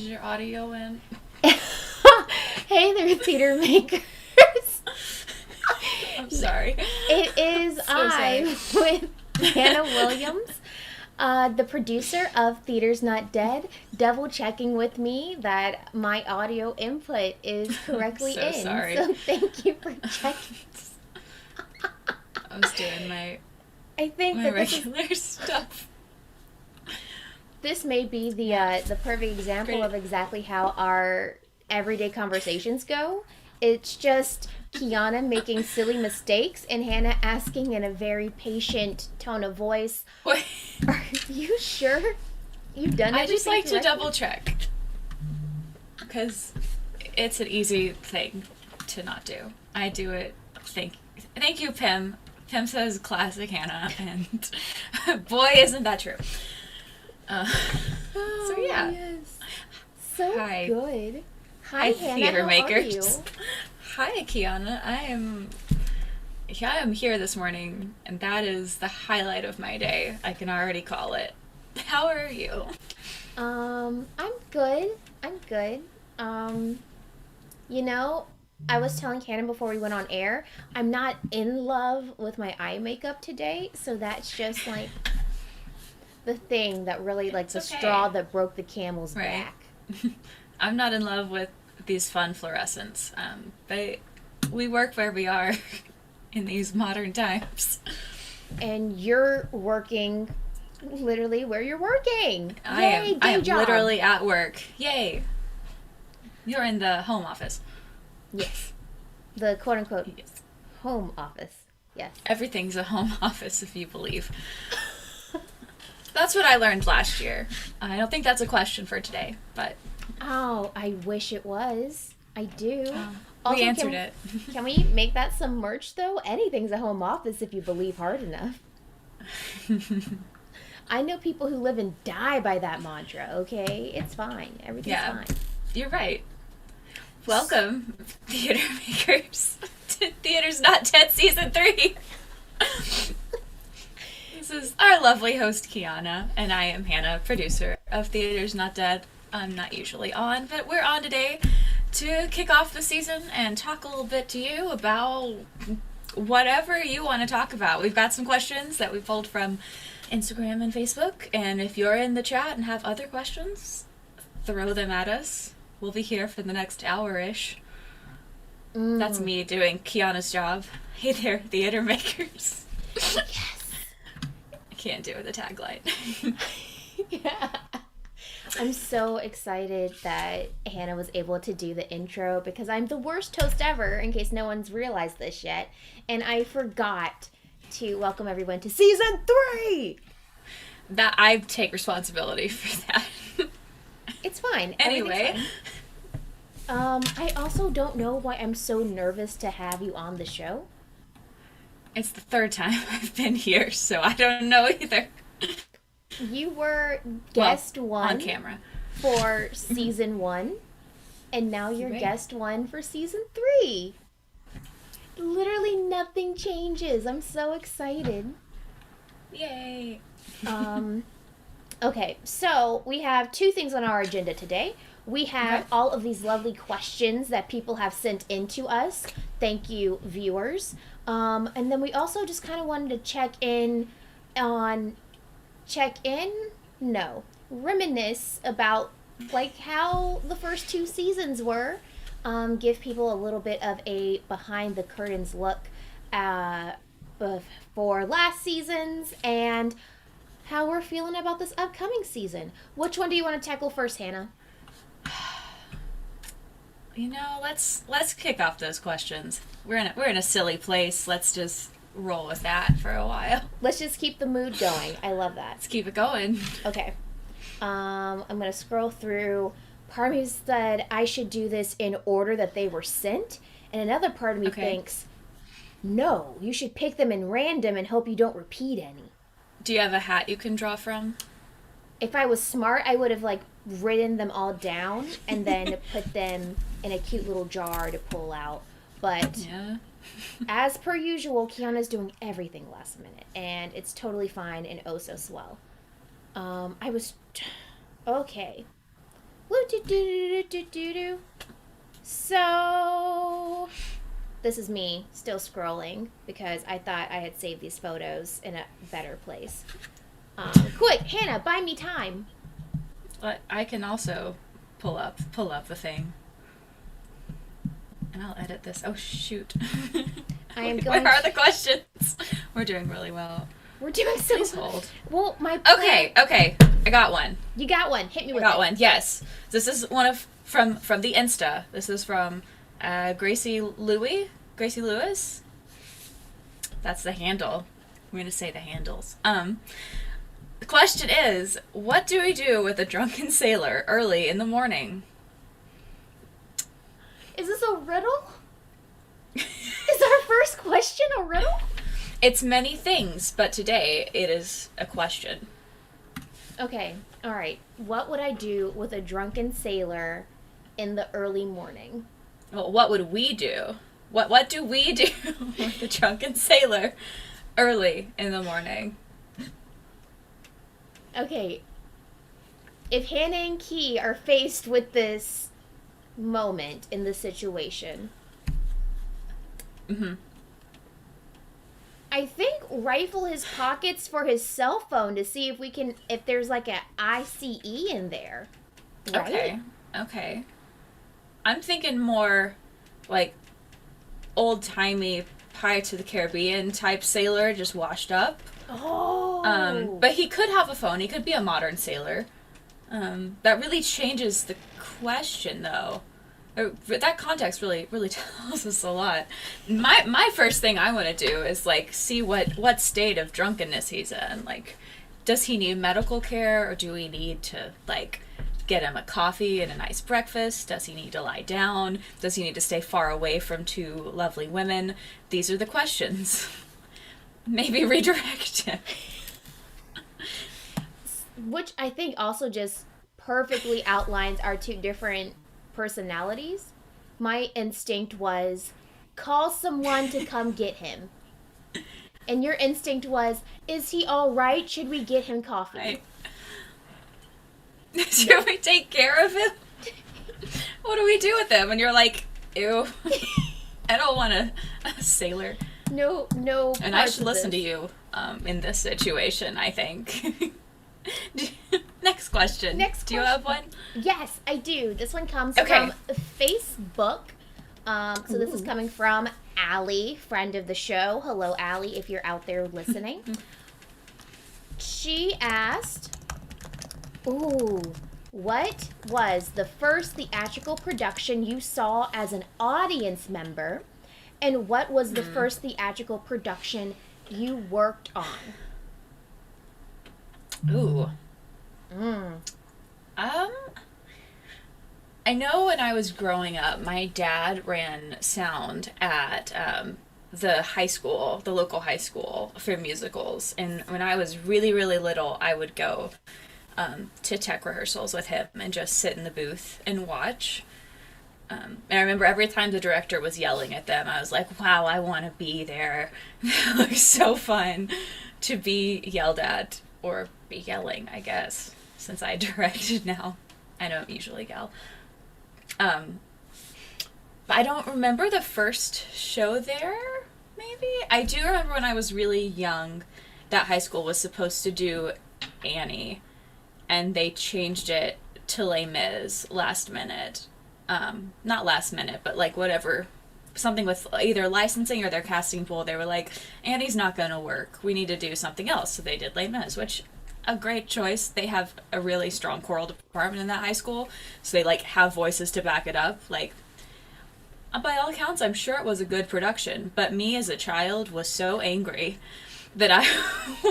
your audio in? Hey there, theater makers. I'm sorry. It is So I with Hannah Williams, the producer of Theater's Not Dead, double checking with me that my audio input is correctly so in. sorry. So thank you for checking. I was doing my regular stuff. This may be the perfect example of exactly how our everyday conversations go. It's just Keyanna making silly mistakes and Hannah asking in a very patient tone of voice, Wait. "Are you sure you've done everything I just like correctly?" to double check. Because it's an easy thing to not do. I do it. Thank you, Pim. Pim says classic Hannah, and boy, isn't that true. So yeah. Yes. So Hi. good. Hi, Hannah. Theater How makers. are you? Hi, Keyanna. I am here this morning, and that is the highlight of my day. I can already call it. How are you? I'm good. I'm good. You know, I was telling Hannah before we went on air, I'm not in love with my eye makeup today, so that's just like the thing that really, like, the straw that broke the camel's back. I'm not in love with these fun fluorescents, but we work where we are in these modern times. And you're working literally where you're working. I Yay, am job. literally at work. Yay. You're in the home office. Yes. The quote-unquote Yes. home office. Yes. Everything's a home office if you believe. That's what I learned last year. I don't think that's a question for today, but... Oh, I wish it was. I do. We answered it. Can we make that some merch, though? Anything's a home office if you believe hard enough. I know people who live and die by that mantra, okay? It's fine. Everything's fine. You're right. Welcome, theater makers, to Theater's Not Dead Season 3. This is our lovely host, Keyanna, and I am Hannah, producer of Theater's Not Dead. I'm not usually on, but we're on today to kick off the season and talk a little bit to you about whatever you want to talk about. We've got some questions that we pulled from Instagram and Facebook, and if you're in the chat and have other questions, throw them at us. We'll be here for the next hour-ish. That's me doing Keyanna's job. Hey there, theater makers. Yes. I can't do the tagline. Yeah. I'm so excited that Hannah was able to do the intro because I'm the worst host ever, in case no one's realized this yet. And I forgot to welcome everyone to Season 3! That I take responsibility for that. It's fine. Anyway. Fine. I also don't know why I'm so nervous to have you on the show. It's the third time I've been here, so I don't know either. You were guest one on camera for Season 1, and now you're guest 1 for Season 3. Literally nothing changes. I'm so excited. Yay. Okay, so we have two things on our agenda today. We have all of these lovely questions that people have sent in to us. Thank you, viewers. And then we also just kind of wanted to reminisce about like how the first two seasons were. Give people a little bit of a behind the curtains look for last seasons and how we're feeling about this upcoming season. Which one do you want to tackle first, Hannah? You know, let's kick off those questions. We're in a silly place. Let's just roll with that for a while. Let's just keep the mood going. I love that. Let's keep it going. Okay. I'm gonna scroll through. Part of me said I should do this in order that they were sent, and another part of me thinks, no, you should pick them in random and hope you don't repeat any. Do you have a hat you can draw from? If I was smart, I would have like written them all down and then put them in a cute little jar to pull out. But as per usual, Keyanna's doing everything last minute, and it's totally fine and oh so swell. Okay. Woo doo doo doo doo doo doo. So this is me still scrolling because I thought I had saved these photos in a better place. Quick, Hannah, buy me time. But I can also pull up the thing. And I'll edit this. Oh shoot. I am going. Where are the questions? We're doing really well. We're doing so. Please hold. Well, my plan... Okay. I got one. You got one. Hit me with it. I got one. Yes. This is one of from the Insta. This is from Gracie Lewis. That's the handle. We're gonna say the handles. The question is, what do we do with a drunken sailor early in the morning? Is this a riddle? Is our first question a riddle? It's many things, but today it is a question. Okay, all right. What would I do with a drunken sailor in the early morning? Well, what would we do? What do we do with a drunken sailor early in the morning? Okay, if Hannah and Key are faced with this moment in this situation, I think rifle his pockets for his cell phone to see if there's like a ICE in there. Right? Okay. I'm thinking more like old-timey Pirates of the Caribbean type sailor, just washed up. Oh. But he could have a phone. He could be a modern sailor. That really changes the question, though. That context really tells us a lot. My first thing I want to do is like see what state of drunkenness he's in. Like, does he need medical care, or do we need to like get him a coffee and a nice breakfast? Does he need to lie down? Does he need to stay far away from two lovely women? These are the questions. Maybe redirect him. Which I think also just perfectly outlines our two different personalities. My instinct was call someone to come get him. And your instinct was, is he all right? Should we get him coffee? Should we take care of him? What do we do with him? And you're like, ew. I don't want a sailor. No. And I should listen to you in this situation, I think. Next question. Do you have one? Yes, I do. This one comes from Facebook. So this is coming from Allie, friend of the show. Hello, Allie, if you're out there listening. She asked, what was the first theatrical production you saw as an audience member? And what was the first theatrical production you worked on? Ooh. I know when I was growing up, my dad ran sound at the high school, the local high school for musicals. And when I was really, really little, I would go to tech rehearsals with him and just sit in the booth and watch. And I remember every time the director was yelling at them, I was like, wow, I want to be there. It looks so fun to be yelled at, or be yelling, I guess, since I directed now. I don't usually yell. But I don't remember the first show there, maybe? I do remember when I was really young, that high school was supposed to do Annie, and they changed it to Les Mis last minute. Not last minute, but like whatever, something with either licensing or their casting pool. They were like, Annie's not going to work. We need to do something else. So they did Les Mis, which a great choice. They have a really strong choral department in that high school. So they like have voices to back it up. Like, by all accounts, I'm sure it was a good production. But me as a child was so angry that I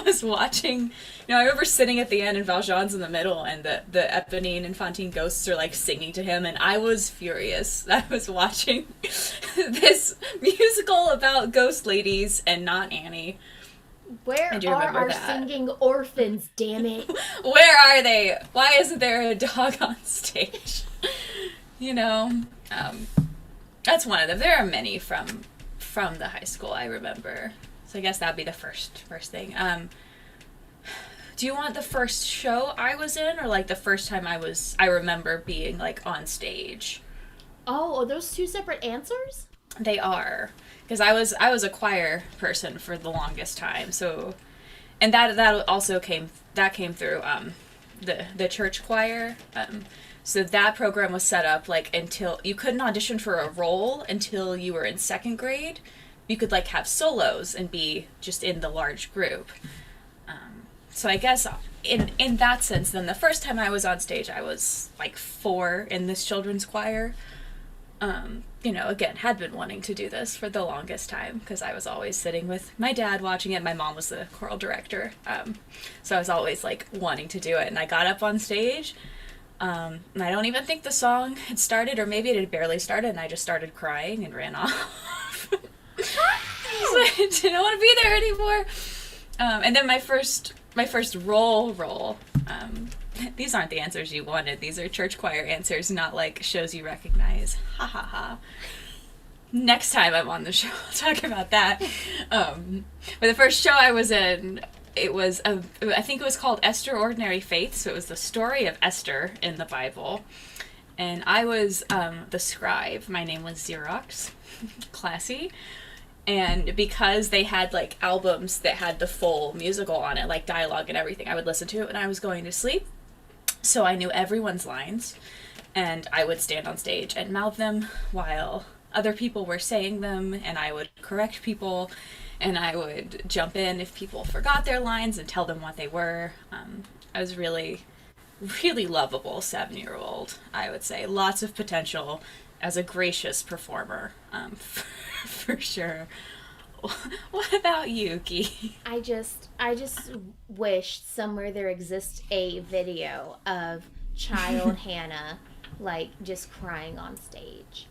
was watching, I remember sitting at the end and Valjean's in the middle and the Eponine and Fantine ghosts are like singing to him, and I was furious. I was watching this musical about ghost ladies and not Annie. Where are our singing orphans, damn it? Where are they? Why isn't there a dog on stage? That's one of them. There are many from the high school I remember. So I guess that'd be the first thing. Do you want the first show I was in, or like the first time I remember being like on stage? Oh, are those two separate answers? They are, because I was a choir person for the longest time. So, and that also came through the church choir. So that program was set up like until you couldn't audition for a role until you were in second grade. You could like have solos and be just in the large group. So I guess in that sense, then the first time I was on stage, I was like 4 in this children's choir. Again, had been wanting to do this for the longest time because I was always sitting with my dad watching it. My mom was the choral director. So I was always like wanting to do it. And I got up on stage. And I don't even think the song had started, or maybe it had barely started, and I just started crying and ran off. So I didn't want to be there anymore. And then my first role. These aren't the answers you wanted. These are church choir answers, not like shows you recognize. Ha ha ha. Next time I'm on the show, I'll talk about that. But the first show I was in, I think it was called Esther Ordinary Faith. So it was the story of Esther in the Bible. And I was the scribe. My name was Xerox. Classy. And because they had like albums that had the full musical on it, like dialogue and everything, I would listen to it when I was going to sleep. So I knew everyone's lines, and I would stand on stage and mouth them while other people were saying them, and I would correct people, and I would jump in if people forgot their lines and tell them what they were. I was really, really lovable 7-year-old, I would say. Lots of potential as a gracious performer, for sure. What about you, Ki? I just wish somewhere there exists a video of child Hannah like just crying on stage.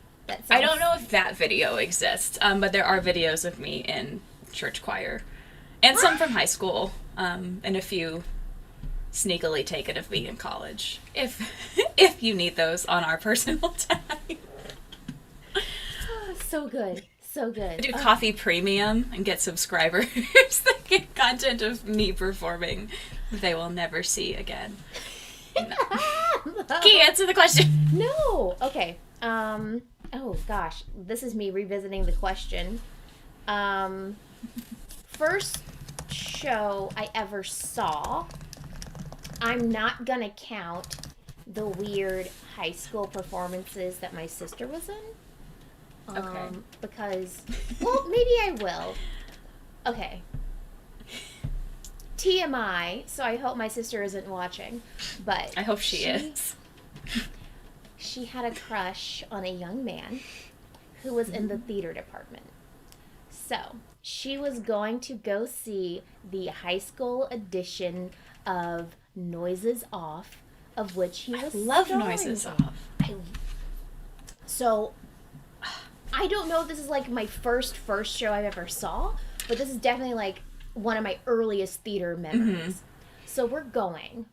I don't know if that video exists, but there are videos of me in church choir, and some from high school, and a few sneakily taken of me in college. If you need those on our personal time. So good. So good. Do Coffee Premium and get subscribers that get content of me performing they will never see again. No. Key, answer the question. No. Okay. Oh gosh, this is me revisiting the question. First show I ever saw. I'm not gonna count the weird high school performances that my sister was in. Okay. Because, well, maybe I will. Okay. TMI, so I hope my sister isn't watching, but... I hope she is. She had a crush on a young man who was in the theater department. So, she was going to go see the high school edition of Noises Off, of which he was love starring. Noises Off. So... I don't know if this is like my first show I've ever saw, but this is definitely like one of my earliest theater memories. Mm-hmm. So we're going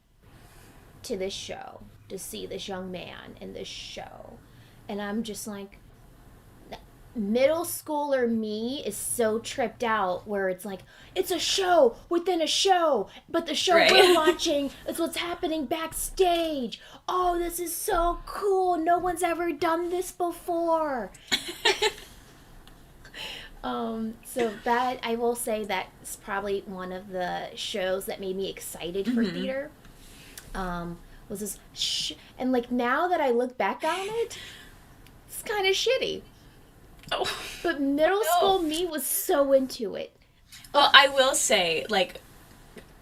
to this show to see this young man in this show. And I'm just like, middle schooler me is so tripped out where it's like, it's a show within a show, but the show we're watching is what's happening backstage. Oh, this is so cool. No one's ever done this before. So that, I will say that's probably one of the shows that made me excited for theater. Was this and like now that I look back on it, it's kind of shitty. Oh. But middle school me was so into it. Well, I will say, like,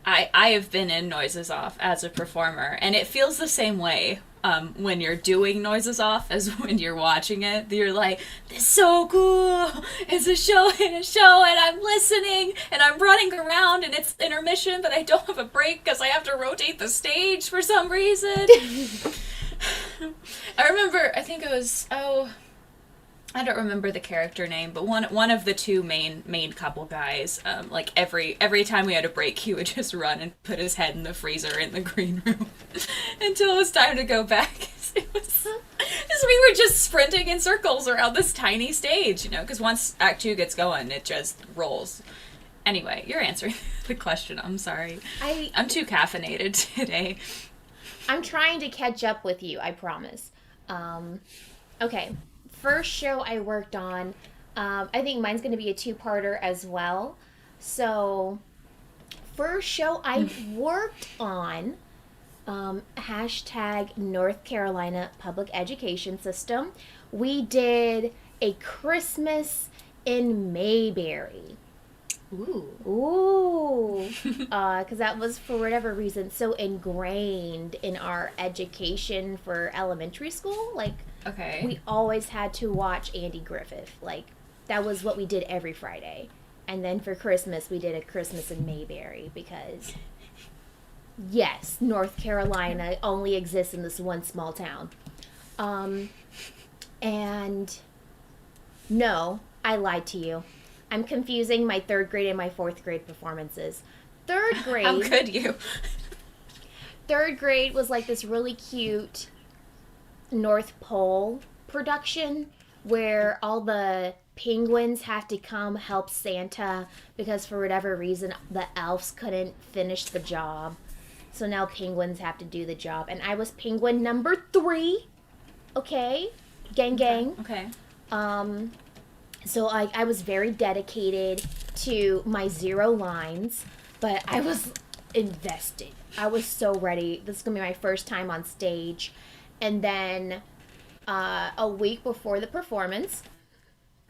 I have been in Noises Off as a performer, and it feels the same way when you're doing Noises Off as when you're watching it. You're like, this is so cool. It's a show in a show, and I'm listening, and I'm running around, and it's intermission, but I don't have a break because I have to rotate the stage for some reason. I remember, I think it was, I don't remember the character name, but one of the two main couple guys, like every time we had a break, he would just run and put his head in the freezer in the green room until it was time to go back. We were just sprinting in circles around this tiny stage, because once Act 2 gets going, it just rolls. Anyway, you're answering the question. I'm sorry. I I'm too caffeinated today. I'm trying to catch up with you, I promise. Okay, first show I worked on, I think mine's going to be a two-parter as well. So, first show I worked on, hashtag North Carolina Public Education System. We did a Christmas in Mayberry. Ooh. Because that was, for whatever reason, so ingrained in our education for elementary school. Like, Okay. we always had to watch Andy Griffith. Like, that was what we did every Friday. And then for Christmas, we did a Christmas in Mayberry because, yes, North Carolina only exists in this one small town. And no, I lied to you. I'm confusing my third grade and my fourth grade performances. Third grade. How could you? Third grade was like this really cute North Pole production where all the penguins have to come help Santa because for whatever reason the elves couldn't finish the job. So now penguins have to do the job. And I was penguin number 3. Okay? Gang, gang. Okay. So I was very dedicated to my 0 lines, but I was invested. I was so ready. This is going to be my first time on stage. And then a week before the performance,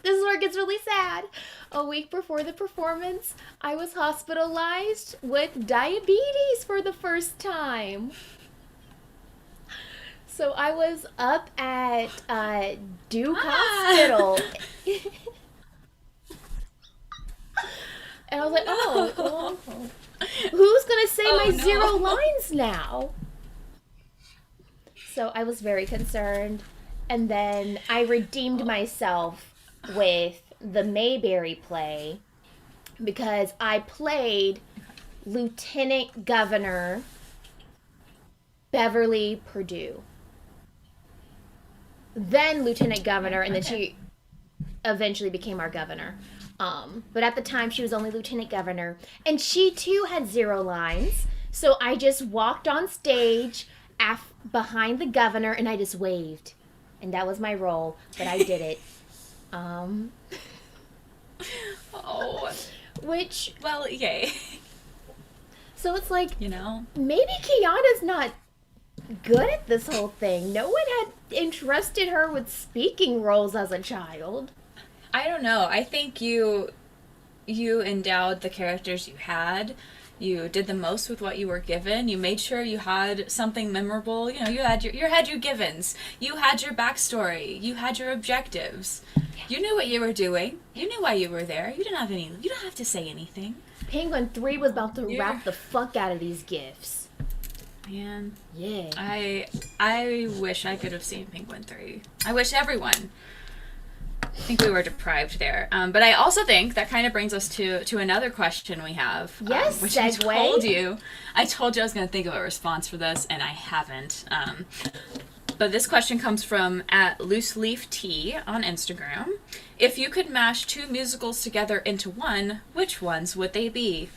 this is where it gets really sad. A week before the performance, I was hospitalized with diabetes for the first time. So I was up at Duke Hospital. And I was like, oh, well, who's going to say my 0 lines now? So I was very concerned. And then I redeemed myself with the Mayberry play because I played Lieutenant Governor Beverly Perdue. Then Lieutenant Governor, and then she eventually became our governor. But at the time, she was only Lieutenant Governor. And she, too, had 0 lines. So I just walked on stage behind the governor, and I just waved. And that was my role, but I did it. Which... Well, yay. So it's like... You know? Maybe Keyanna's not good at this whole thing. No one had entrusted her with speaking roles as a child. I don't know. I think you endowed the characters you had. You did the most with what you were given. You made sure you had something memorable. You know, you had your givens. You had your backstory. You had your objectives. You knew what you were doing. You knew why you were there. You don't have to say anything. Penguin 3 was about to wrap the fuck out of these gifts. Man. Yeah. I wish I could have seen Penguin 3. I wish everyone. I think we were deprived there. But I also think that kind of brings us to another question we have. Yes, which segue. I told you I was going to think of a response for this, and I haven't. But this question comes from @looseleaftea on Instagram. If you could mash 2 musicals together into one, which ones would they be?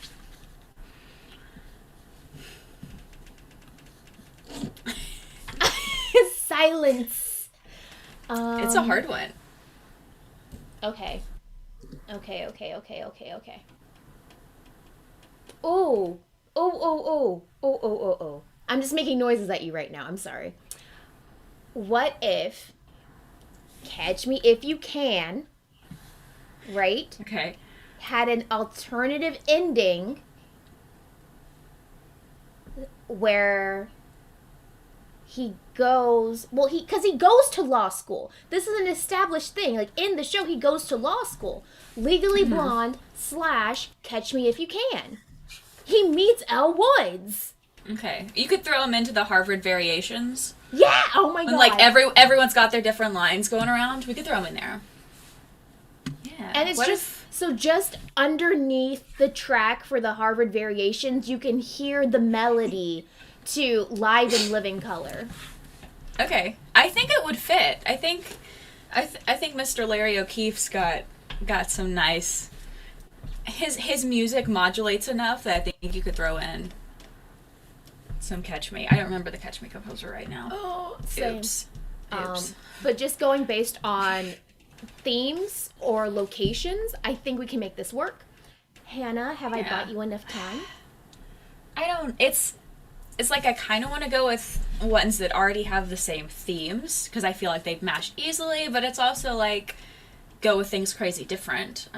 Silence. It's a hard one. Okay. Oh. I'm just making noises at you right now. I'm sorry. What if Catch Me If You Can, right? Okay. Had an alternative ending where he goes, because he goes to law school. This is an established thing. Like, in the show, he goes to law school. Legally Blonde / Catch Me If You Can. He meets Elle Woods. Okay. You could throw him into the Harvard variations. Yeah! Oh my god. And, like, everyone's got their different lines going around. We could throw him in there. Yeah. And it's just underneath the track for the Harvard variations, you can hear the melody to Live in Living Color. Okay. I think it would fit. I think, I think Mr. Larry O'Keefe's got some nice his music modulates enough that I think you could throw in some Catch Me. I don't remember the Catch Me composer right now. Oh, same. Oops. But just going based on themes or locations, I think we can make this work. Hannah, have I bought you enough time? I don't. It's like I kind of want to go with ones that already have the same themes because I feel like they'd match easily. But it's also like go with things crazy different.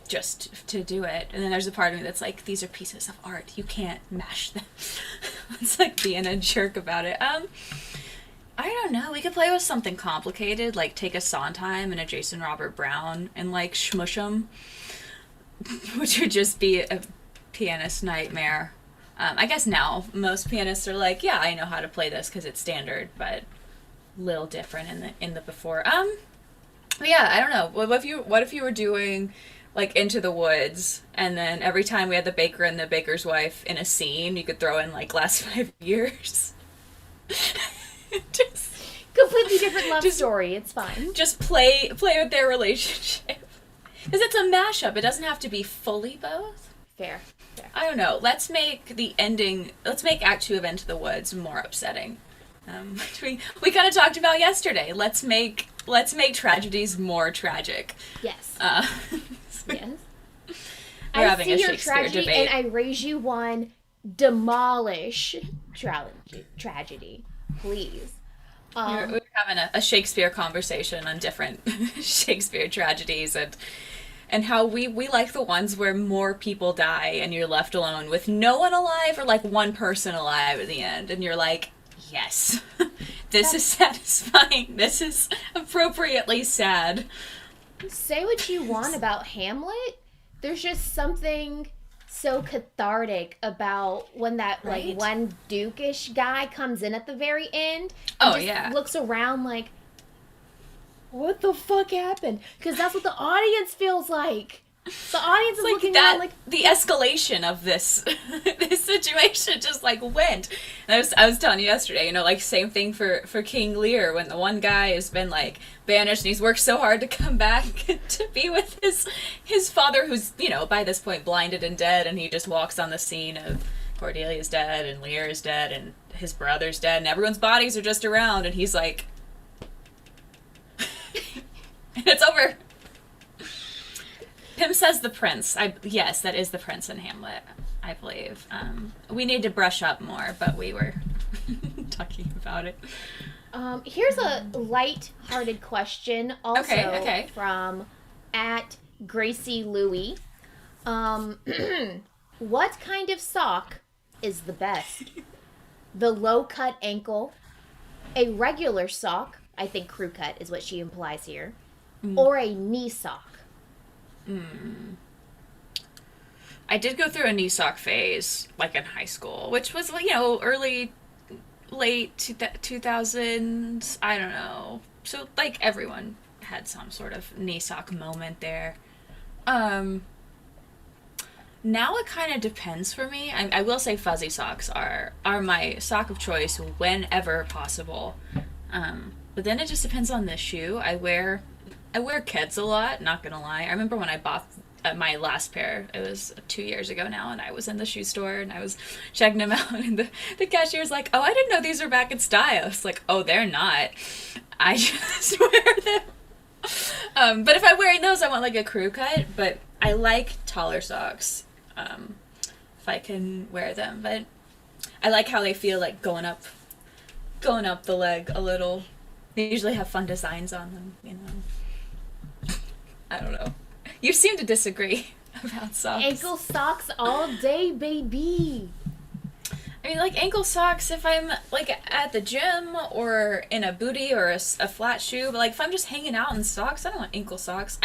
Just to do it. And then there's a part of me that's like, these are pieces of art. You can't mash them. It's like being a jerk about it. I don't know. We could play with something complicated, like take a Sondheim and a Jason Robert Brown and like smush them, which would just be a pianist nightmare. I guess now most pianists are like, yeah, I know how to play this because it's standard, but a little different in the before. But yeah, I don't know. What if you were doing like Into the Woods, and then every time we had the baker and the baker's wife in a scene, you could throw in like last 5 years. Just completely different love story. It's fine. Just play with their relationship because it's a mashup. It doesn't have to be fully both. Fair. I don't know. Let's make Act 2 of Into the Woods more upsetting. We kind of talked about yesterday. Let's make tragedies more tragic. Yes. Yes. We're I having see a your Shakespeare tragedy debate. and I raise you one. Demolish tragedy, please. We're having a Shakespeare conversation on different Shakespeare tragedies and how we like the ones where more people die and you're left alone with no one alive or like one person alive at the end and you're like, yes, this is satisfying. This is appropriately sad. Say what you want about Hamlet. There's just something so cathartic about when that like one dukish guy comes in at the very end and looks around like, what the fuck happened? Because that's what the audience feels like. The audience is like looking around like the escalation of this this situation just like went. And I was telling you yesterday, like same thing for King Lear when the one guy has been like banished and he's worked so hard to come back to be with his father who's by this point blinded and dead, and he just walks on the scene of Cordelia's dead and Lear is dead and his brother's dead and everyone's bodies are just around and he's like and it's over. Pym says the prince. Yes, that is the prince in Hamlet, I believe. We need to brush up more, but we were talking about it. Here's a light-hearted question also from @GracieLouie. What kind of sock is the best? The low-cut ankle, a regular sock, I think crew cut is what she implies here, or a knee sock? I did go through a knee sock phase, like in high school, which was, late 2000s, I don't know. So, like, everyone had some sort of knee sock moment there. Now it kind of depends for me. I will say fuzzy socks are my sock of choice whenever possible. But then it just depends on the shoe. I wear Keds a lot, not gonna lie. I remember when I bought my last pair, it was 2 years ago now, and I was in the shoe store and I was checking them out and the cashier was like, oh, I didn't know these were back in style. It's like, oh, they're not. I just wear them. But if I'm wearing those, I want like a crew cut, but I like taller socks if I can wear them. But I like how they feel like going up the leg a little. They usually have fun designs on them, I don't know. You seem to disagree about socks. Ankle socks all day, baby. I mean, like ankle socks if I'm like at the gym or in a booty or a flat shoe. But like if I'm just hanging out in socks, I don't want ankle socks.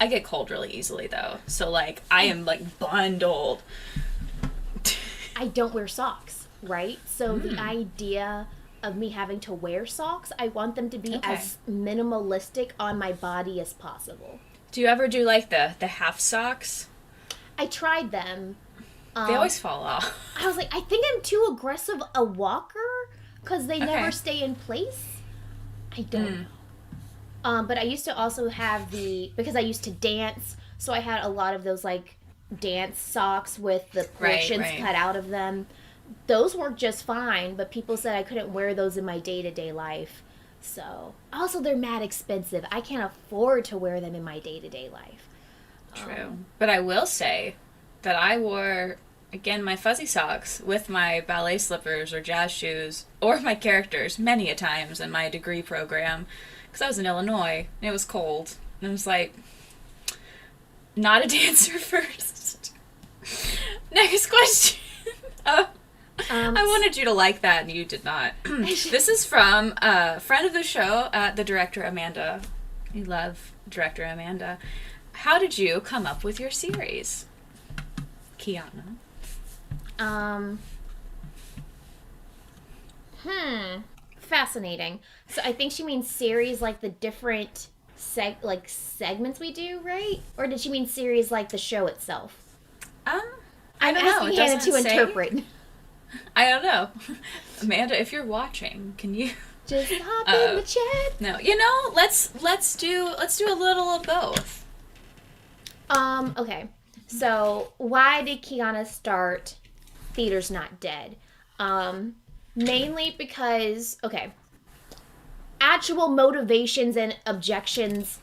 I get cold really easily though. So like I am like bundled. I don't wear socks, right? So the idea of me having to wear socks, I want them to be as minimalistic on my body as possible. Do you ever do like the half socks? I tried them. They always fall off. I was like, I think I'm too aggressive a walker because they never stay in place. I don't know. But I used to also have because I used to dance, so I had a lot of those like dance socks with the portions Right. cut out of them. Those worked just fine, but people said I couldn't wear those in my day to day life. So, also, they're mad expensive. I can't afford to wear them in my day to day life. True. But I will say that I wore, again, my fuzzy socks with my ballet slippers or jazz shoes or my characters many a times in my degree program because I was in Illinois and it was cold. And I was like, not a dancer first. Next question. I wanted you to like that and you did not. This is from a friend of the show, the director Amanda. We love director Amanda. How did you come up with your series, Keyanna? Fascinating. So I think she means series like the different segments we do, right? Or did she mean series like the show itself? I I'm don't know. asking It Hannah doesn't to say. interpret. I don't know. Amanda, if you're watching, can you? Just hop in the chat. No, let's do a little of both. Okay. So why did Keyanna start Theater's Not Dead? Mainly because, okay, actual motivations and objections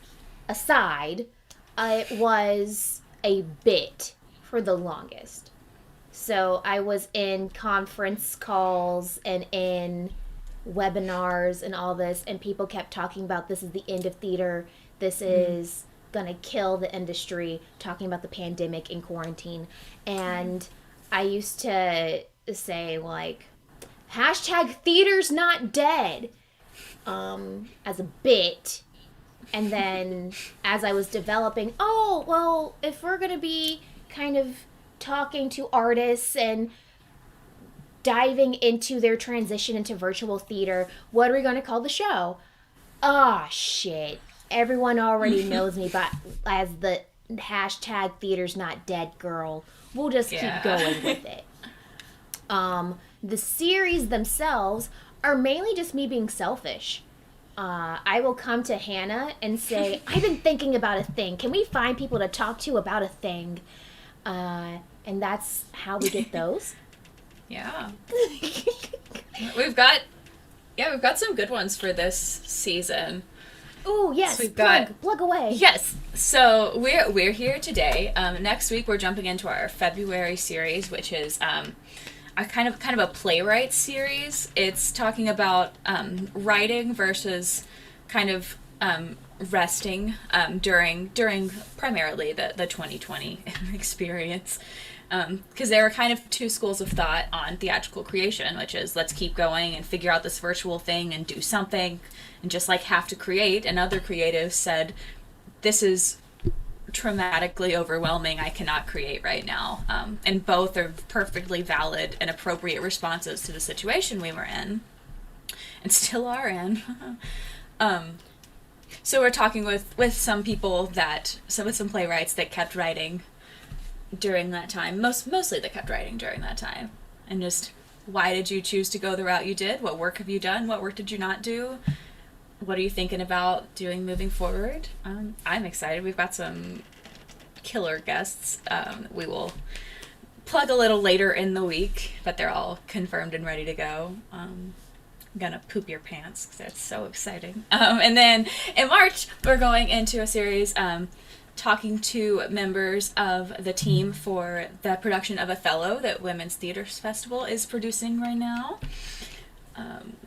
aside, it was a bit for the longest. So I was in conference calls and in webinars and all this, and people kept talking about this is the end of theater. This is gonna kill the industry, talking about the pandemic and quarantine. And I used to say like hashtag theater's not dead as a bit. And then as I was developing, oh well, if we're gonna be kind of talking to artists and diving into their transition into virtual theater, what are we going to call the show? Ah, shit. Everyone already knows me as the hashtag theater's not dead girl. We'll just keep going with it. The series themselves are mainly just me being selfish. I will come to Hannah and say, I've been thinking about a thing. Can we find people to talk to about a thing? And that's how we get those. Yeah. We've got some good ones for this season. Oh yes, So plug away. Yes. So we're here today. Next week we're jumping into our February series, which is a kind of a playwright series. It's talking about writing versus kind of resting during primarily the 2020 experience. Because there are kind of two schools of thought on theatrical creation, which is let's keep going and figure out this virtual thing and do something and just like have to create. And other creatives said, this is traumatically overwhelming. I cannot create right now. And both are perfectly valid and appropriate responses to the situation we were in and still are in. So we're talking with some people with some playwrights that kept writing during that time, mostly that kept writing during that time, and just why did you choose to go the route you did? What work have you done? What work did you not do? What are you thinking about doing moving forward? I'm excited. We've got some killer guests. We will plug a little later in the week, but they're all confirmed and ready to go. I'm gonna poop your pants because that's so exciting. And then in March, we're going into a series talking to members of the team for the production of Othello that Women's Theatres Festival is producing right now,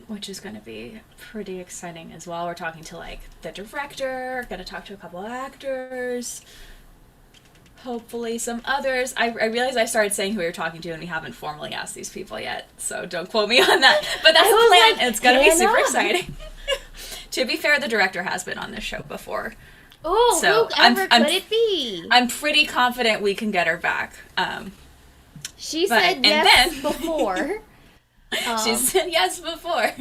which is going to be pretty exciting as well. We're talking to like the director, going to talk to a couple of actors, hopefully some others. I realize I started saying who we were talking to and we haven't formally asked these people yet, so don't quote me on that. But that's the plan, and it's going to be super exciting. To be fair, the director has been on this show before. Oh, so whoever could it be? I'm pretty confident we can get her back. She said yes before. She said yes before.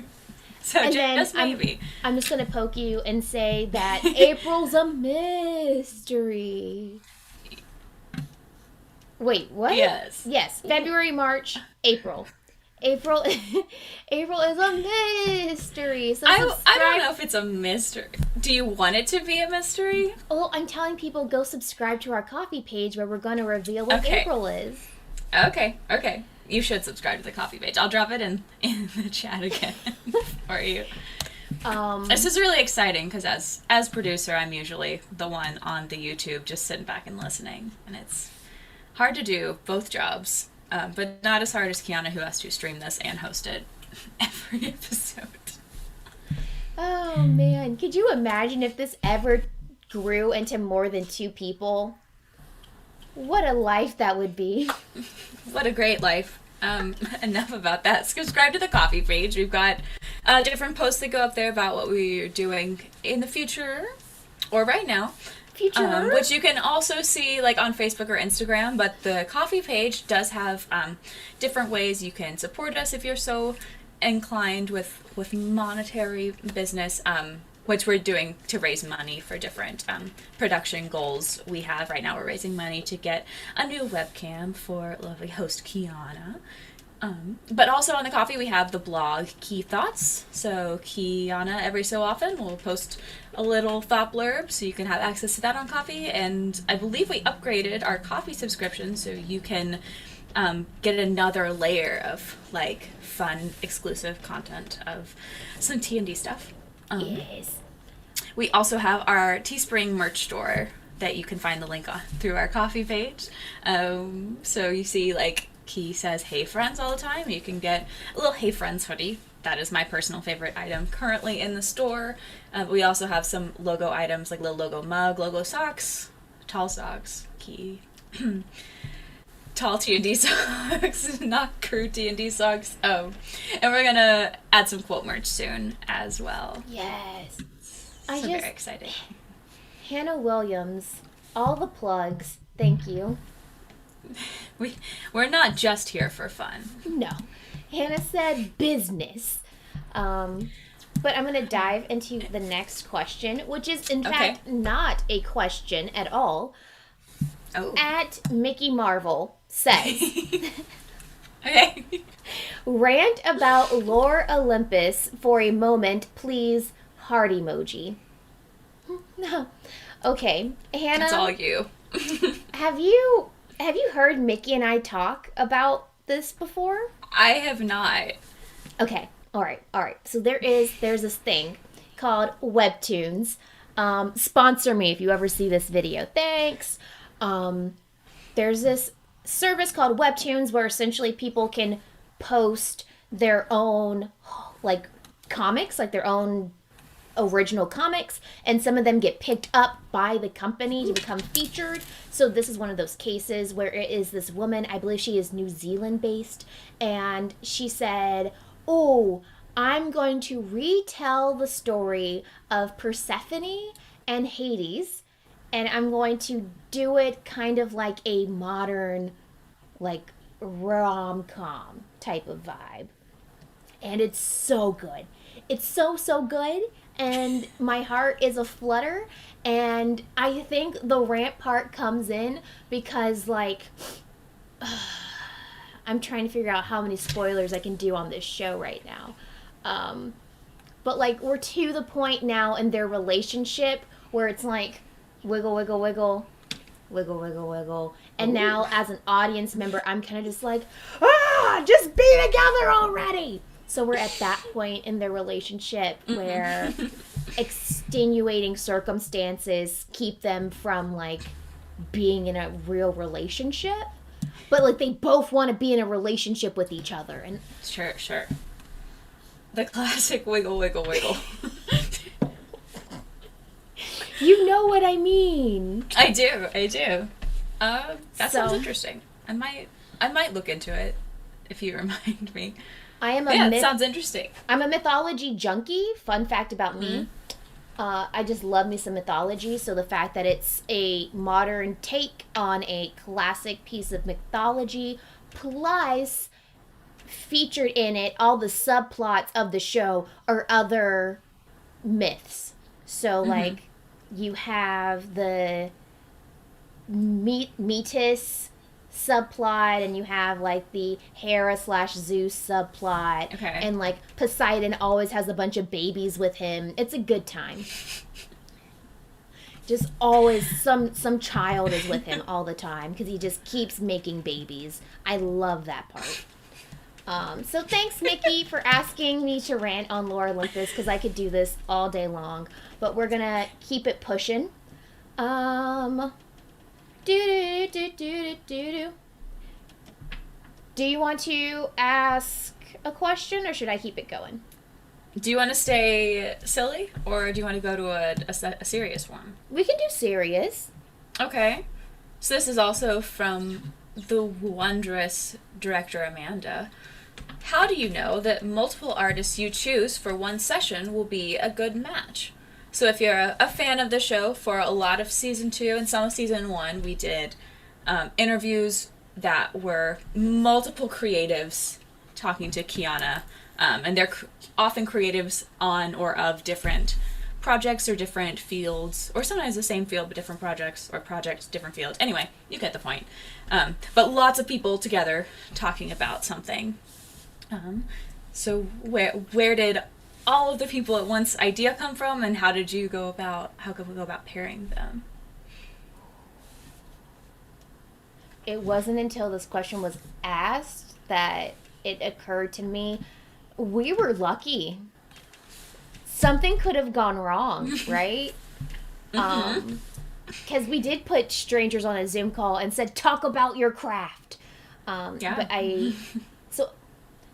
So just maybe. I'm just going to poke you and say that April's a mystery. Wait, what? Yes. Yes, February, March, April. April April is a mystery. So I don't subscribe. know if it's a mystery. Do you want it to be a mystery? Oh, I'm telling people go subscribe to our coffee page where we're going to reveal what Okay. April is. Okay. You should subscribe to the coffee page. I'll drop it in the chat again for you. This is really exciting because as producer, I'm usually the one on the YouTube just sitting back and listening, and it's hard to do both jobs, but not as hard as Keyanna, who has to stream this and host it every episode. Oh man, could you imagine if this ever grew into more than 2 people? What a life that would be. What a great life. Enough about that. Subscribe to the coffee page. We've got different posts that go up there about what we're doing in the future or right now. Future. Which you can also see like on Facebook or Instagram, but the coffee page does have different ways you can support us if you're so inclined with monetary business, which we're doing to raise money for different production goals we have. Right now we're raising money to get a new webcam for lovely host Keyanna. But also on the coffee we have the blog Key Thoughts. So Keyanna every so often will post a little thought blurb so you can have access to that on coffee. And I believe we upgraded our coffee subscription so you can get another layer of like fun exclusive content of some T&D stuff. Yes. We also have our Teespring merch store that you can find the link on through our coffee page. So you see like Key says "Hey Friends" all the time. You can get a little "Hey Friends" hoodie. That is my personal favorite item currently in the store. We also have some logo items like little logo mug, logo socks, tall socks, Key. Tall T&D socks, not crew T&D socks. Oh, and we're gonna add some quote merch soon as well. Yes. Very excited. Hannah Williams, all the plugs. Thank you. We're not just here for fun. No. Hannah said business. But I'm going to dive into the next question, which is in fact not a question at all. Oh. At Mickey Marvel says, Okay. rant about Lore Olympus for a moment, please. Heart emoji. No. Okay, Hannah. It's all you. Have you heard Mickey and I talk about this before? I have not. Okay. All right. So there's this thing called Webtoons. Sponsor me if you ever see this video. Thanks. There's this service called Webtoons where essentially people can post their own like comics, like their own original comics, and some of them get picked up by the company to become featured. So this is one of those cases where it is this woman, I believe she is New Zealand based, and she said, "Oh, I'm going to retell the story of Persephone and Hades, and I'm going to do it kind of like a modern, like, rom-com type of vibe." And it's so good. It's so good, and my heart is aflutter, and I think the rant part comes in because, like, I'm trying to figure out how many spoilers I can do on this show right now. But, like, we're to the point now in their relationship where it's like, wiggle, wiggle, wiggle, wiggle, wiggle, wiggle. And now, as an audience member, I'm kind of just like, just be together already. So we're at that point in their relationship where extenuating circumstances keep them from, like, being in a real relationship. But, like, they both want to be in a relationship with each other. And Sure. The classic wiggle, wiggle, wiggle. you know what I mean. I do. That sounds So- interesting. I might look into it if you remind me. I am It sounds interesting. I'm a mythology junkie. Fun fact about me. I just love me some mythology. So the fact that it's a modern take on a classic piece of mythology, plus featured in it, all the subplots of the show are other myths. So, like, you have the Metis subplot, and you have like the Hera slash Zeus subplot, Okay. and like Poseidon always has a bunch of babies with him. It's a good time. Just always some child is with him all the time because he just keeps making babies. I love that part. So thanks, Nikki, for asking me to rant on Lore Olympus because I could do this all day long. But we're gonna keep it pushing. Do do do do do do do. Do you want to ask a question or should I keep it going? Do you want to stay silly, or do you want to go to a serious one? We can do serious. Okay. So this is also from the wondrous director Amanda. How do you know that multiple artists you choose for one session will be a good match? So if you're a fan of the show, for a lot of season 2 and some of season 1, we did interviews that were multiple creatives talking to Keyanna. And they're often creatives on or of different projects or different fields, or sometimes the same field but different projects, or projects, different fields. Anyway, you get the point. But lots of people together talking about something. So where did all of the people at once idea come from, and how could we go about pairing them? It wasn't until this question was asked that it occurred to me we were lucky. Something could have gone wrong, right? Because we did put strangers on a Zoom call and said, talk about your craft. Yeah. So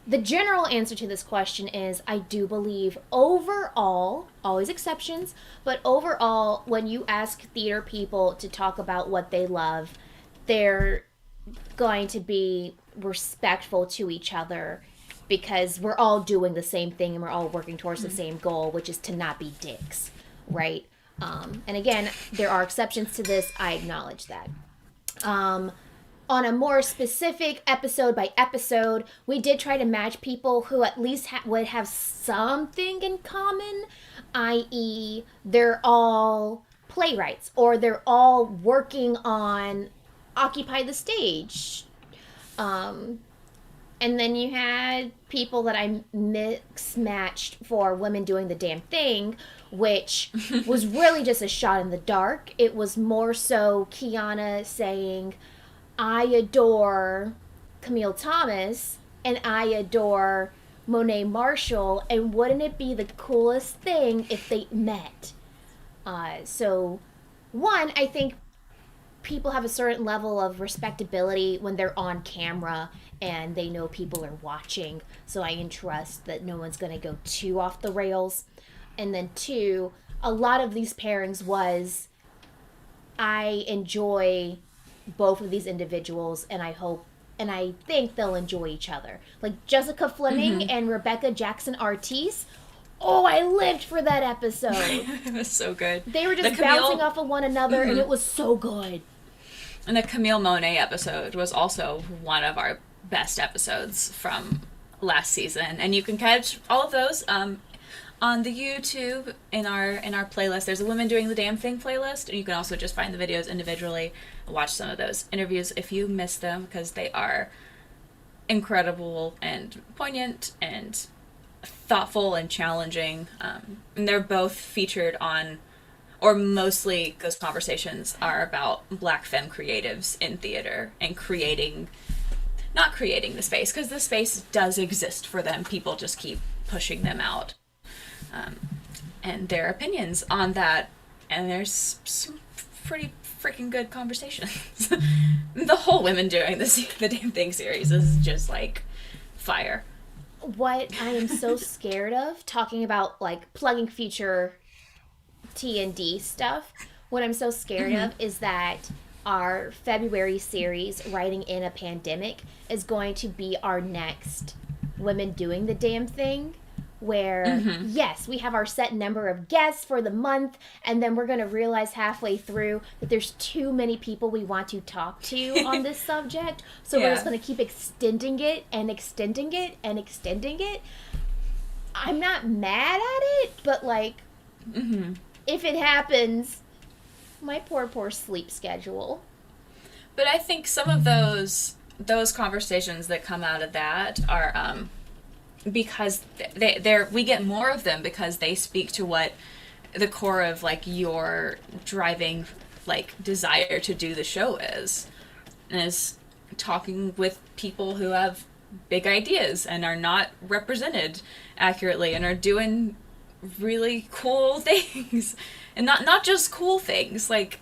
the general answer to this question is I do believe overall, always exceptions, but overall, when you ask theater people to talk about what they love, they're going to be respectful to each other because we're all doing the same thing and we're all working towards the same goal, which is to not be dicks, right? And again, there are exceptions to this. I acknowledge that. On a more specific episode by episode, we did try to match people who at least would have something in common, i.e., they're all playwrights or they're all working on Occupy the Stage. And then you had people that I mix matched for Women Doing the Damn Thing, which was really just a shot in the dark. It was more so Keyanna saying, I adore Camille Thomas and I adore Monet Marshall, and wouldn't it be the coolest thing if they met? So, one, I think people have a certain level of respectability when they're on camera and they know people are watching, so I entrust that no one's going to go too off the rails. And then two, a lot of these pairings was I enjoy both of these individuals and I think they'll enjoy each other. Like Jessica Fleming and Rebecca Jackson Artis. Oh, I lived for that episode. It was so good. They were just bouncing off of one another and it was so good. And the Camille Monet episode was also one of our best episodes from last season. And you can catch all of those on the YouTube in our playlist. There's a Women Doing the Damn Thing playlist, and you can also just find the videos individually and watch some of those interviews if you miss them, because they are incredible and poignant and thoughtful and challenging. And they're both featured on, or mostly those conversations are about Black femme creatives in theater and not creating the space, because the space does exist for them. People just keep pushing them out. And their opinions on that, and there's some pretty freaking good conversations. The whole Women Doing the Damn Thing series is just like fire. What I am so scared of, talking about like plugging future T&D stuff, what I'm so scared of is that our February series, Writing in a Pandemic, is going to be our next Women Doing the Damn Thing, where yes, we have our set number of guests for the month, and then we're going to realize halfway through that there's too many people we want to talk to on this subject, so we're just going to keep extending it and extending it and extending it. I'm not mad at it, but like if it happens, my poor sleep schedule. But I think some of those conversations that come out of that are because they're we get more of them because they speak to what the core of like your driving like desire to do the show is talking with people who have big ideas and are not represented accurately and are doing really cool things and not just cool things, like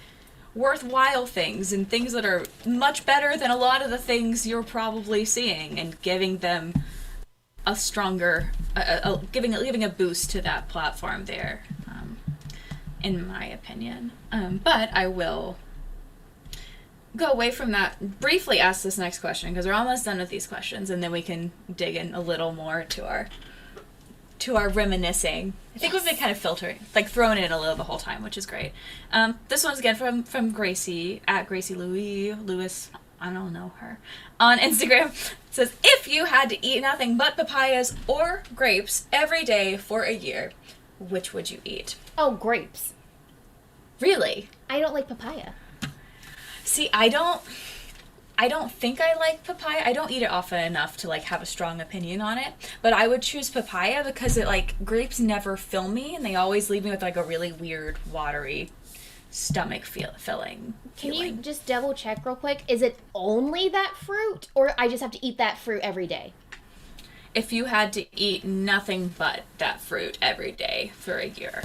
worthwhile things and things that are much better than a lot of the things you're probably seeing, and giving them a stronger giving a boost to that platform there, in my opinion. But I will go away from that, briefly ask this next question because we're almost done with these questions, and then we can dig in a little more to our reminiscing. I think we've been kind of filtering, like throwing it in a little the whole time, which is great. This one's again from Gracie at Gracie Lewis. I don't know her on Instagram. It says, if you had to eat nothing but papayas or grapes every day for a year, which would you eat? Oh, grapes. Really? I don't like papaya. See, I don't think I like papaya. I don't eat it often enough to like have a strong opinion on it. But I would choose papaya because it like grapes never fill me, and they always leave me with like a really weird watery stomach filling. Can you just double check real quick? Is it only that fruit, or I just have to eat that fruit every day? If you had to eat nothing but that fruit every day for a year.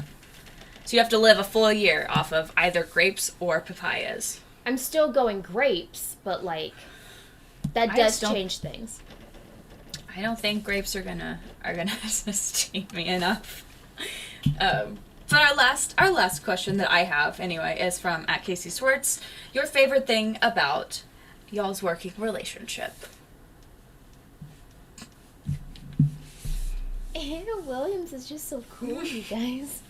So you have to live a full year off of either grapes or papayas. I'm still going grapes, but like that does change things. I don't think grapes are gonna sustain me enough. But our last question that I have anyway is from at Casey Swartz. Your favorite thing about y'all's working relationship? Hannah Williams is just so cool, you guys.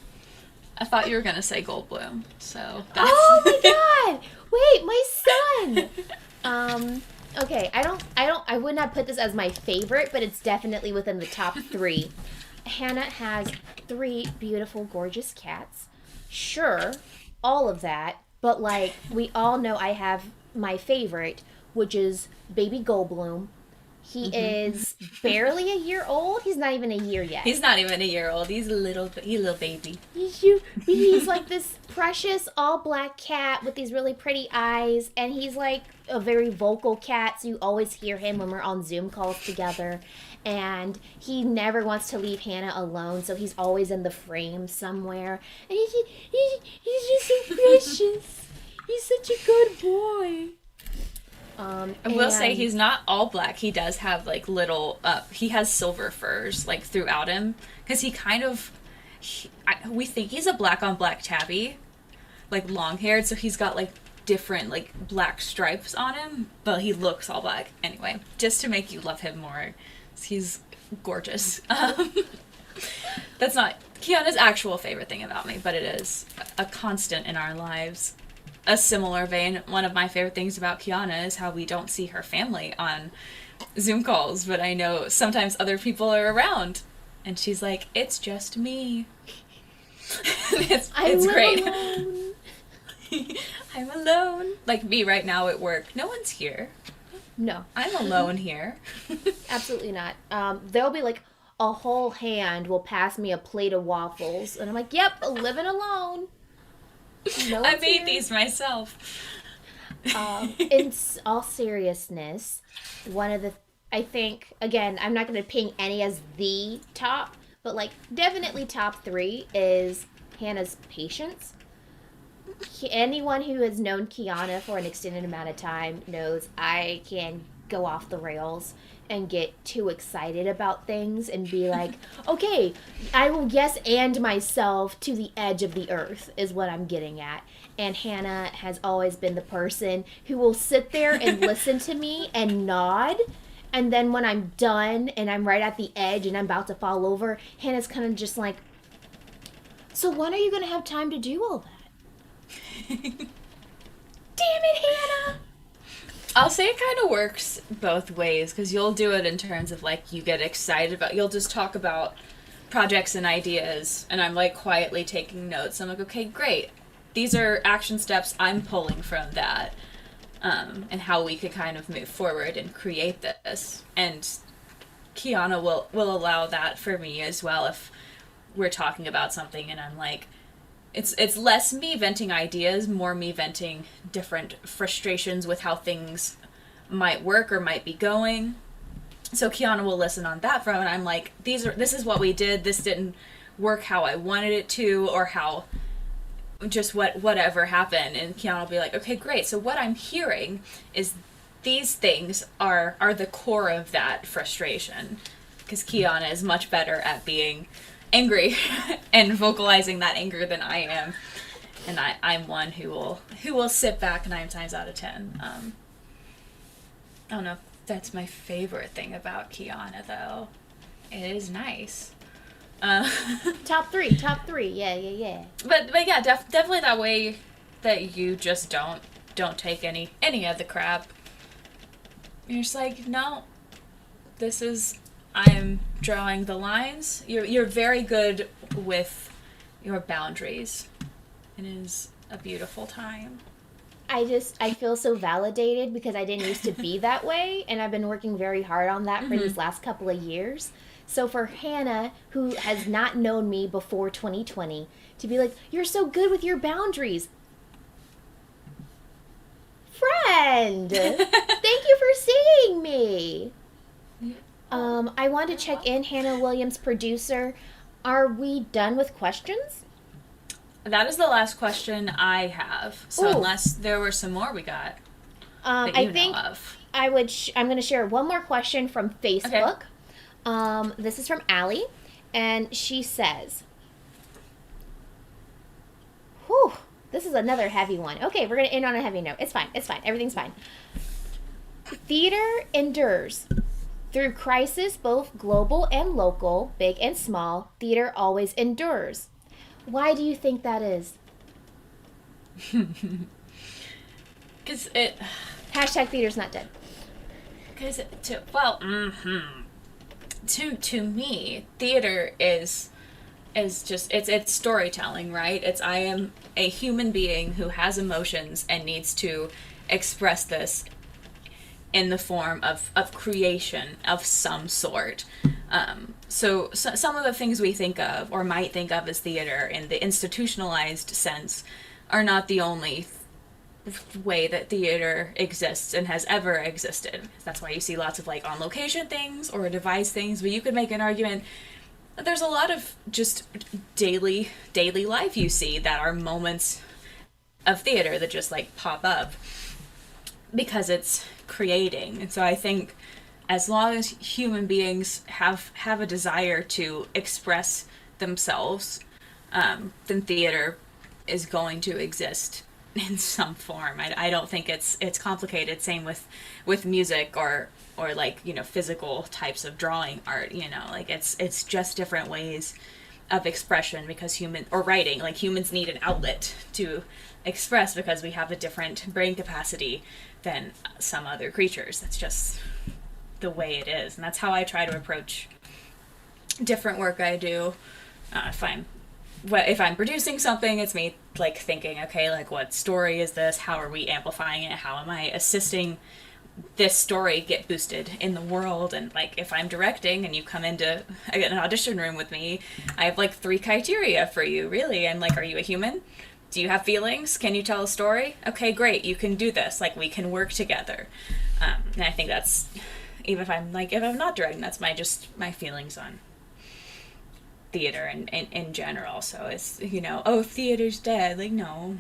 I thought you were gonna say Goldblum, so that's... Oh my god! Wait, my son! Okay, I would not put this as my favorite, but it's definitely within the top 3. Hannah has 3 beautiful, gorgeous cats. Sure, all of that, but like, we all know I have my favorite, which is baby Goldblum. He is barely a year old. He's not even a year yet. He's not even a year old. He's a little baby. He's like this precious all black cat with these really pretty eyes, and he's like a very vocal cat, so you always hear him when we're on Zoom calls together. And he never wants to leave Hannah alone, so he's always in the frame somewhere. And he's just so precious. He's such a good boy. I will say he's not all black. He does have like little, he has silver furs like throughout him. Because he kind of, we think he's a black on black tabby. Like long haired, so he's got like different like black stripes on him. But he looks all black. Anyway, just to make you love him more. He's gorgeous. That's not Keyanna's actual favorite thing about me, but it is a constant in our lives. A similar vein, one of my favorite things about Keyanna is how we don't see her family on Zoom calls, but I know sometimes other people are around, and she's like, it's just me. it's great. Alone. I'm alone. Like me right now at work. No one's here. No. I'm alone here. Absolutely not. There'll be like a whole hand will pass me a plate of waffles, and I'm like, yep, living alone. No, I made these myself. In all seriousness, I think, again, I'm not going to ping any as the top, but like definitely top 3 is Hannah's patience. Anyone who has known Keyanna for an extended amount of time knows I can go off the rails and get too excited about things and be like, okay, I will yes and myself to the edge of the earth is what I'm getting at. And Hannah has always been the person who will sit there and listen to me and nod. And then when I'm done and I'm right at the edge and I'm about to fall over, Hannah's kind of just like, so when are you going to have time to do all that? Damn it, Hannah! I'll say it kind of works both ways, because you'll do it in terms of like you get excited about, you'll just talk about projects and ideas, and I'm like quietly taking notes. I'm like, okay, great. These are action steps I'm pulling from that. and how we could kind of move forward and create this. And Keyanna will allow that for me as well if we're talking about something and I'm like, it's less me venting ideas, more me venting different frustrations with how things might work or might be going. So Keyanna will listen on that front, and I'm like, this is what we did. This didn't work how I wanted it to, or how just whatever happened. And Keyanna will be like, okay, great. So what I'm hearing is these things are the core of that frustration, because Keyanna is much better at being angry and vocalizing that anger than I am, and I'm one who will sit back 9 times out of 10. I don't know if that's my favorite thing about Keyanna, though. It is nice. Top three. Yeah. But yeah, definitely that way that you just don't take any of the crap. You're just like, no, I am drawing the lines. You're very good with your boundaries. It is a beautiful time. I feel so validated because I didn't used to be that way, and I've been working very hard on that for these last couple of years. So for Hannah, who has not known me before 2020, to be like, you're so good with your boundaries. Friend, thank you for seeing me. I want to check in, Hannah Williams, producer. Are we done with questions? That is the last question I have. So Ooh. unless there were some more we got that you I think know of. I'm going to share one more question from Facebook. Okay. This is from Allie, and she says, whew, this is another heavy one. Okay, we're going to end on a heavy note. It's fine. Everything's fine. Theater endures. Through crisis, both global and local, big and small, theater always endures. Why do you think that is? Because it... Hashtag theater's not dead. Because, to me, theater is just, it's storytelling, right? I am a human being who has emotions and needs to express this in the form of creation of some sort. So some of the things we think of or might think of as theater in the institutionalized sense are not the only way that theater exists and has ever existed. That's why you see lots of on location things or devised things, but you could make an argument that there's a lot of just daily life you see that are moments of theater that just pop up because it's creating. And so I think as long as human beings have a desire to express themselves, then theater is going to exist in some form. I don't think it's complicated. Same with music or physical types of drawing art. It's just different ways of expression because writing, humans need an outlet to express because we have a different brain capacity than some other creatures. That's just the way it is, and that's how I try to approach different work I do. If I'm producing something, it's me thinking, okay, what story is this? How are we amplifying it? How am I assisting this story get boosted in the world? And if I'm directing and you come into an audition room with me, I have 3 criteria for you, really. I'm are you a human? Do you have feelings? Can you tell a story? Okay, great, you can do this. We can work together. And I think that's, even if I'm not directing, that's my feelings on theater and in general. So it's, oh, theater's dead. No.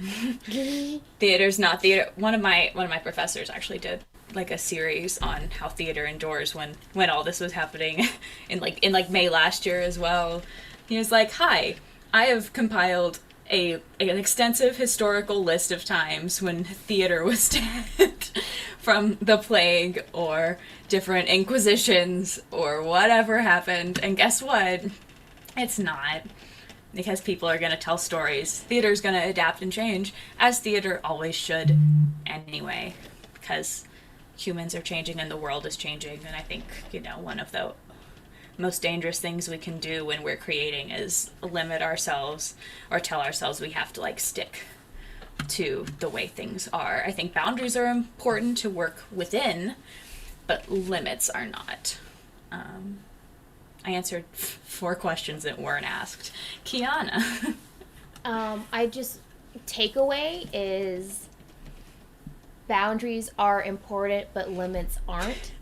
Theater's not theater. One of my professors actually did a series on how theater endures when all this was happening in May last year as well. He was like, hi, I have compiled an extensive historical list of times when theater was dead from the plague or different inquisitions or whatever happened. And guess what? It's not. Because people are going to tell stories. Theater's going to adapt and change, as theater always should anyway. Because humans are changing and the world is changing. And I think, one of the most dangerous things we can do when we're creating is limit ourselves or tell ourselves we have to stick to the way things are. I think boundaries are important to work within, but limits are not. I answered 4 questions that weren't asked. Keyanna. Takeaway is boundaries are important, but limits aren't.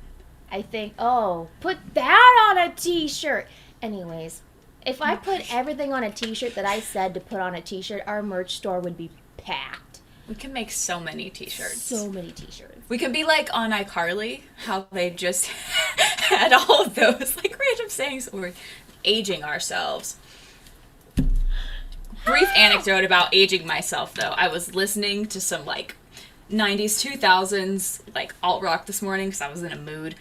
I think, put that on a t-shirt. Anyways, if I put everything on a t-shirt that I said to put on a t-shirt, our merch store would be packed. We can make so many t-shirts. So many t-shirts. We can be like on iCarly, how they just had all of those like random sayings. We're aging ourselves. Brief anecdote about aging myself, though. I was listening to some like 90s, 2000s like alt rock this morning because I was in a mood,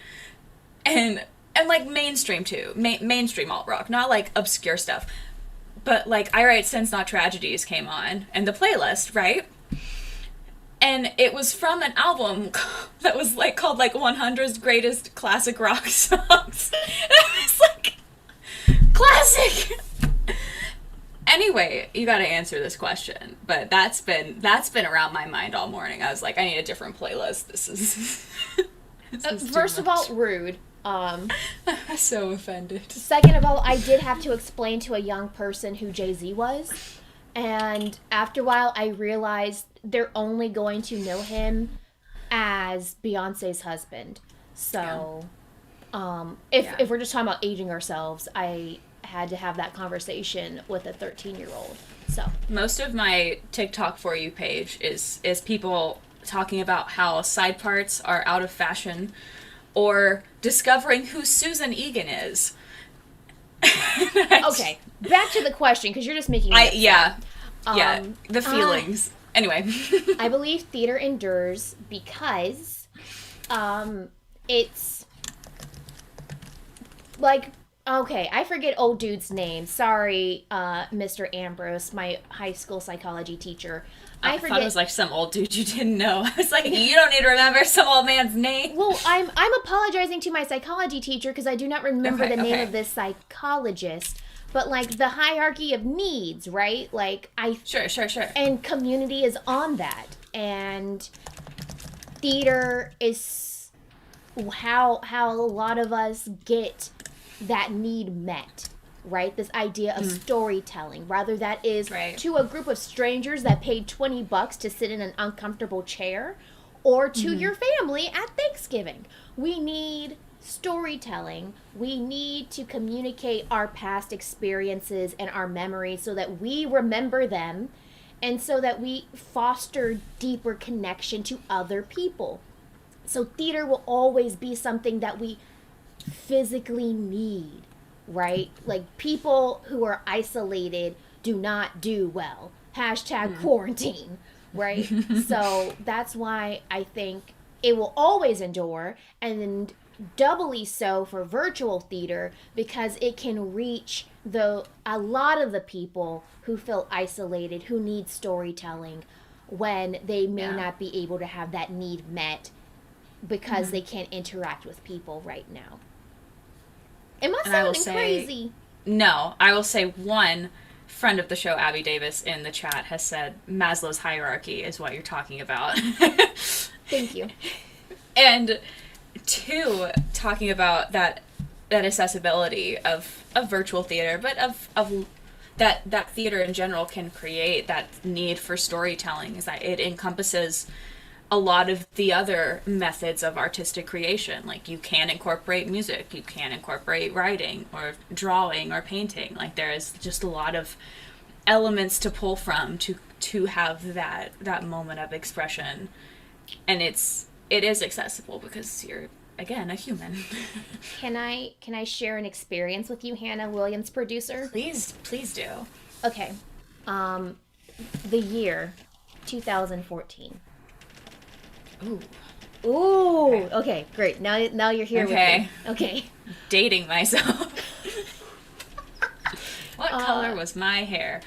and like mainstream too, mainstream alt rock, not like obscure stuff, but like I Write Sins Not Tragedies came on and the playlist, right? And it was from an album that was like called like 100's Greatest Classic Rock Songs. And I was like, classic. Anyway, you got to answer this question, but that's been around my mind all morning. I was like, I need a different playlist. This is first of all, rude. I'm so offended. Second of all, I did have to explain to a young person who Jay-Z was, and after a while, I realized they're only going to know him as Beyonce's husband. So, if we're just talking about aging ourselves, I had to have that conversation with a 13-year-old. So most of my TikTok For You page is people talking about how side parts are out of fashion or discovering who Susan Egan is. Okay, back to the question, because you're just making me upset. The feelings. Anyway. I believe theater endures because it's like, okay, I forget old dude's name. Sorry, Mr. Ambrose, my high school psychology teacher. I thought it was like some old dude you didn't know. I was like, you don't need to remember some old man's name. Well, I'm apologizing to my psychology teacher because I do not remember the name of this psychologist. But like the hierarchy of needs, right? Like Sure. And community is on that, and theater is how a lot of us get that need met, right? This idea of storytelling, rather that is to a group of strangers that paid $20 to sit in an uncomfortable chair, or to your family at Thanksgiving. We need storytelling. We need to communicate our past experiences and our memories so that we remember them, and so that we foster deeper connection to other people. So theater will always be something that we physically need, right? Like, people who are isolated do not do well. Hashtag quarantine, right? So that's why I think it will always endure, and then doubly so for virtual theater, because it can reach a lot of the people who feel isolated, who need storytelling, when they may not be able to have that need met because they can't interact with people right now. Am I sounding crazy? No, I will say one friend of the show, Abby Davis, in the chat has said Maslow's hierarchy is what you're talking about. Thank you. And 2, talking about that accessibility of virtual theater, but of that theater in general can create that need for storytelling, is that it encompasses a lot of the other methods of artistic creation. Like, you can incorporate music, you can incorporate writing or drawing or painting. Like, there is just a lot of elements to pull from to have that moment of expression, and it is accessible because you're, again, a human. Can I share an experience with you, Hannah Williams, producer? Please do. Okay. The year 2014. Ooh. Okay, great. Now you're here with me. Okay. Dating myself. What color was my hair?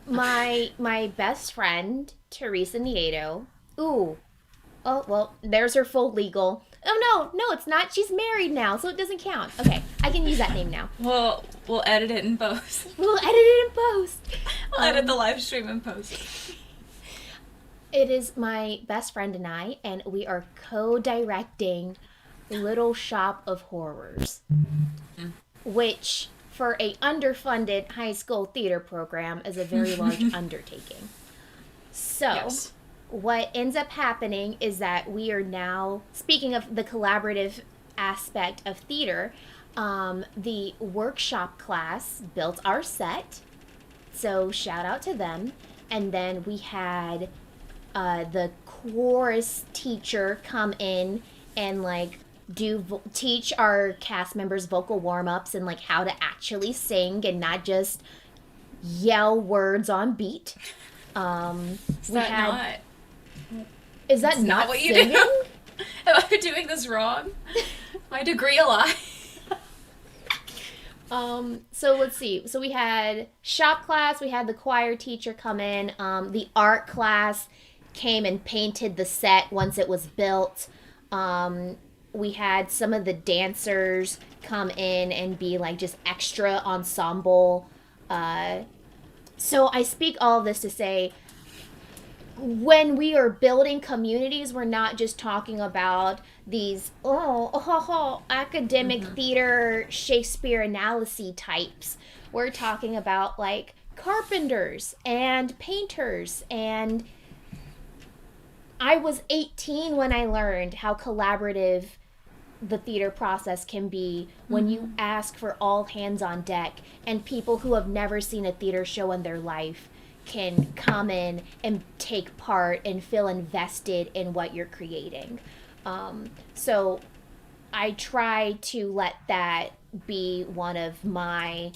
My best friend, Teresa Nieto. Ooh. Oh, well, there's her full legal. Oh, no, it's not. She's married now, so it doesn't count. Okay, I can use that name now. We'll edit it in post. We'll edit it in post. We'll edit the live stream in post. It is my best friend and I, and we are co-directing Little Shop of Horrors, which for a underfunded high school theater program is a very large undertaking. So, Yes. what ends up happening is that we are now, speaking of the collaborative aspect of theater, the workshop class built our set. So, shout out to them. And then we had the chorus teacher come in and like teach our cast members vocal warm-ups and like how to actually sing and not just yell words on beat. Is We that had not? Is that It's not what you singing? do? Am I doing this wrong? My degree a lie. So let's see. So we had shop class, we had the choir teacher come in, the art class came and painted the set once it was built. We had some of the dancers come in and be like just extra ensemble. So I speak all of this to say when we are building communities, we're not just talking about these academic theater Shakespeare analysis types. We're talking about like carpenters and painters. And I was 18 when I learned how collaborative the theater process can be when you ask for all hands on deck and people who have never seen a theater show in their life can come in and take part and feel invested in what you're creating. So I try to let that be one of my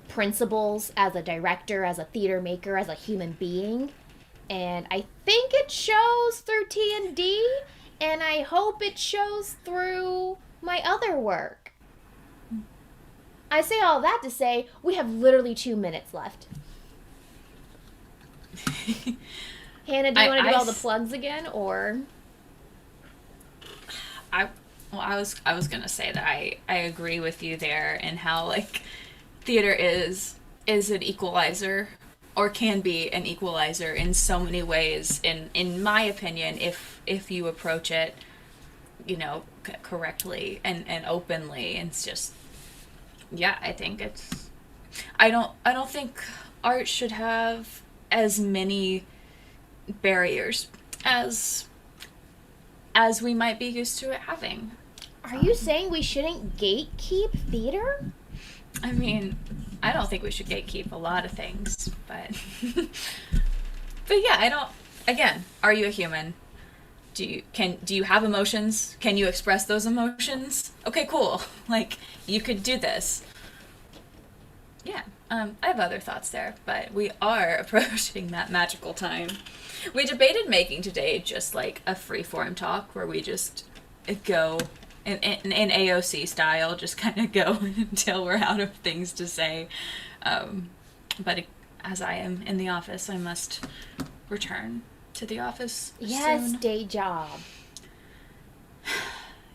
principles as a director, as a theater maker, as a human being. And I think it shows through T&D, and I hope it shows through my other work. I say all that to say we have literally 2 minutes left. Hannah, do you want to do all the plugs again, or? I was gonna say that I agree with you there and how like theater is an equalizer or can be an equalizer in so many ways in my opinion if you approach it correctly and openly. And it's just I think it's I don't think art should have as many barriers as we might be used to it having. Are you saying we shouldn't gatekeep theater? I mean, I don't think we should gatekeep a lot of things, but but yeah, I don't. Again, are you a human? Do you have emotions? Can you express those emotions? Okay, cool. Like you could do this. Yeah, I have other thoughts there, but we are approaching that magical time. We debated making today just like a free-form talk where we just go in AOC style, just kind of go until we're out of things to say. But as I am in the office, I must return to the office Yes, soon. day job.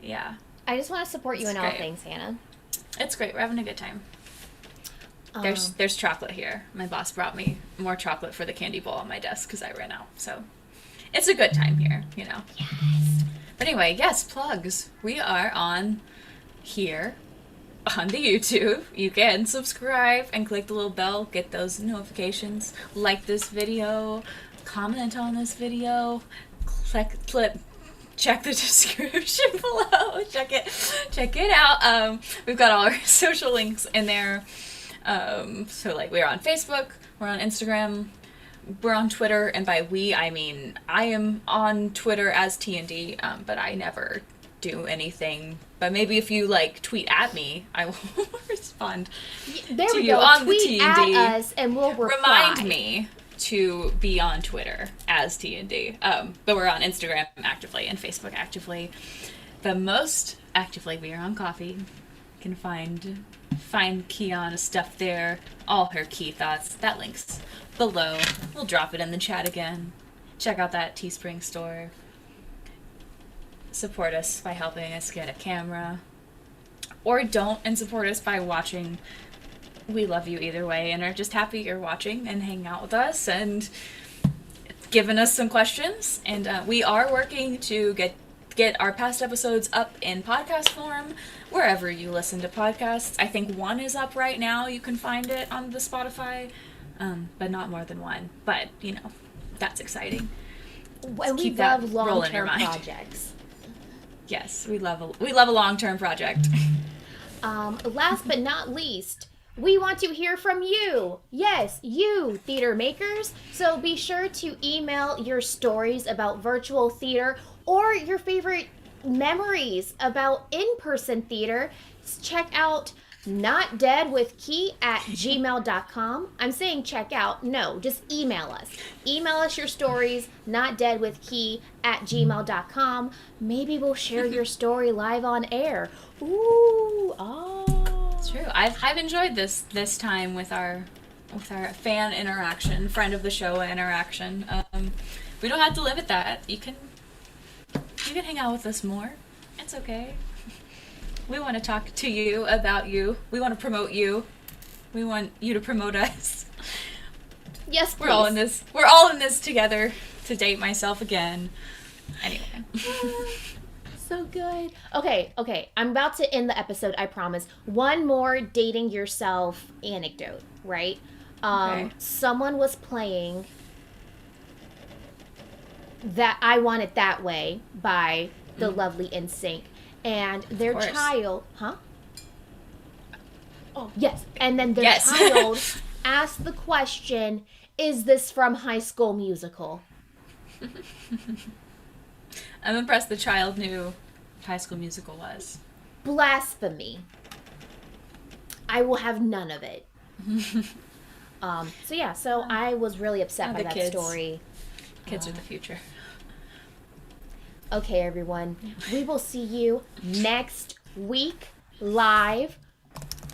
Yeah. I just want to support you It's in all great. things, Hannah. It's great. We're having a good time. There's chocolate here. My boss brought me more chocolate for the candy bowl on my desk because I ran out. So it's a good time here, Yes. But anyway, yes, plugs. We are on here on the YouTube. You can subscribe and click the little bell, get those notifications, like this video, comment on this video, check the description below. Check it out. We've got all our social links in there. So like we're on Facebook, we're on Instagram, we're on Twitter, and by we I mean I am on Twitter as T&D, but I never do anything. But maybe if you like tweet at me, I will respond. There to we you go. on Tweet the at T&D. us and we'll reply. Remind me to be on Twitter as T&D. But we're on Instagram actively and Facebook actively. The most actively we are on Coffee. You can find Keyanna's stuff there, all her key thoughts. That link's below. We'll drop it in the chat again. Check out that Teespring store. Support us by helping us get a camera. Or don't, and support us by watching. We love you either way and are just happy you're watching and hanging out with us. And given us some questions, and we are working to get our past episodes up in podcast form wherever you listen to podcasts. I think one is up right now. You can find it on the Spotify, but not more than one. But that's exciting. And we love long-term projects. Yes, we love a long-term project. Last but not least, we want to hear from you. Yes, you, theater makers. So be sure to email your stories about virtual theater or your favorite memories about in-person theater. Check out notdeadwithkey@gmail.com. I'm saying check out. No, just email us. Email us your stories, notdeadwithkey@gmail.com. Maybe we'll share your story live on air. Ooh, oh. It's true. I've enjoyed this time with our fan interaction, friend of the show interaction. We don't have to limit that. You can hang out with us more. It's okay. We want to talk to you about you. We want to promote you. We want you to promote us. Yes, please. We're all in this together, to date myself again. Anyway. So good. Okay. I'm about to end the episode, I promise. One more dating yourself anecdote, right? Okay. Someone was playing That I Want It That Way by the lovely NSYNC. And their child, Oh, yes. And then their child asked the question, is this from High School Musical? I'm impressed the child knew what High School Musical was. Blasphemy. I will have none of it. So I was really upset by that story. Kids are the future. Okay, everyone. We will see you next week live,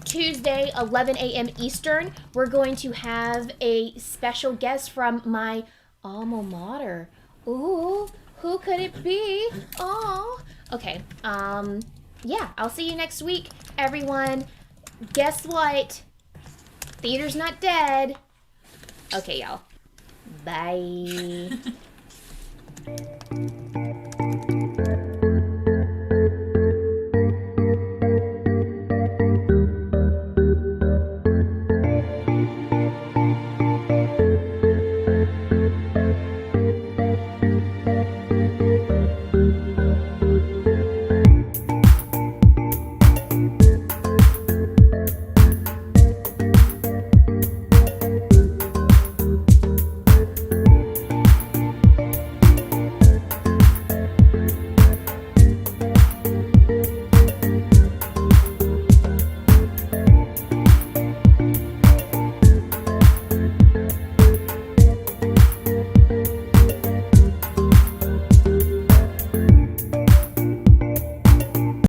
Tuesday, 11 a.m. Eastern. We're going to have a special guest from my alma mater. Ooh, who could it be? Oh, okay. I'll see you next week, everyone. Guess what? Theater's not dead. Okay, y'all. Bye.